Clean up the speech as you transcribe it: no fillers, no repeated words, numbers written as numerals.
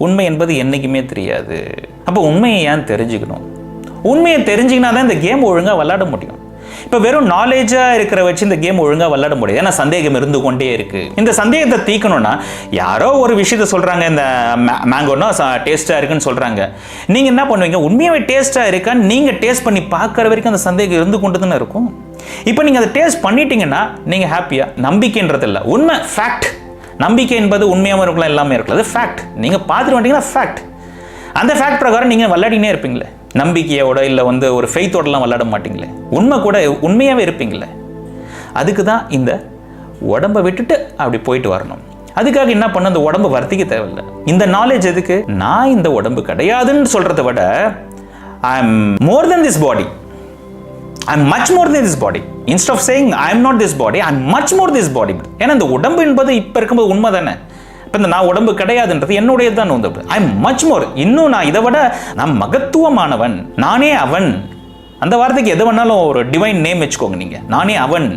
உண்மை என்பது என்றைக்குமே தெரியாது. அப்போ உண்மையை ஏன் தெரிஞ்சுக்கணும்? உண்மையை தெரிஞ்சுக்கினா தான் இந்த கேம் ஒழுங்காக விளையாட முடியும். இப்போ வெறும் நாலேஜாக இருக்கிற வச்சு இந்த கேம் ஒழுங்காக விளையாட முடியாது. ஏன்னா சந்தேகம் இருந்து கொண்டே இருக்கு. இந்த சந்தேகத்தை தீக்கணும்னா யாரோ ஒரு விஷயத்த சொல்கிறாங்க, இந்த மேங்கோன்னா டேஸ்ட்டாக இருக்குன்னு சொல்கிறாங்க. நீங்கள் என்ன பண்ணுவீங்க? உண்மையாகவே டேஸ்ட்டாக இருக்கான்னு நீங்கள் டேஸ்ட் பண்ணி பார்க்குற வரைக்கும் அந்த சந்தேகம் இருந்து கொண்டு தானே இருக்கும். இப்போ நீங்கள் அதை டேஸ்ட் பண்ணிட்டீங்கன்னா நீங்கள் ஹாப்பியாக. நம்பிக்கைன்றது இல்லை, உண்மை, ஃபேக்ட். நம்பிக்கை என்பது உண்மையாகவும் இருக்கலாம், எல்லாமே இருக்கலாம். அது ஃபேக்ட். நீங்கள் பார்த்துட்டு வந்தீங்கன்னா ஃபேக்ட். அந்த ஃபேக்ட் பிரகாரம் நீங்கள் விளையாடினே இருப்பீங்களே. நம்பிக்கையோட இல்லை ஒரு ஃபெய்த்தோடலாம் விளையாட மாட்டீங்களே. உண்மை கூட உண்மையாகவே இருப்பீங்களே. அதுக்கு தான் இந்த உடம்பை விட்டுட்டு அப்படி போயிட்டு வரணும். அதுக்காக என்ன பண்ண, அந்த உடம்பை வர்த்திக்க தேவையில்லை. இந்த நாலேஜ் எதுக்கு? நான் இந்த உடம்பு கிடையாதுன்னு சொல்கிறத விட I am more than this body, I am much more than this body. Instead of saying I am not this body, I am much more this body. ஏன்னா இந்த உடம்பு என்பது இப்போ இருக்கும்போது உண்மை தானே. இப்போ இந்த நான் உடம்பு கிடையாதுன்றது என்னுடையது தான். ஐ எம் மச் மோர், இன்னும் நான் இதை விட நான் மகத்துவமானவன், நானே அவன். அந்த வார்த்தைக்கு எது வேணாலும் ஒரு டிவைன் நேம் வச்சுக்கோங்க நீங்கள். நானே அவன்.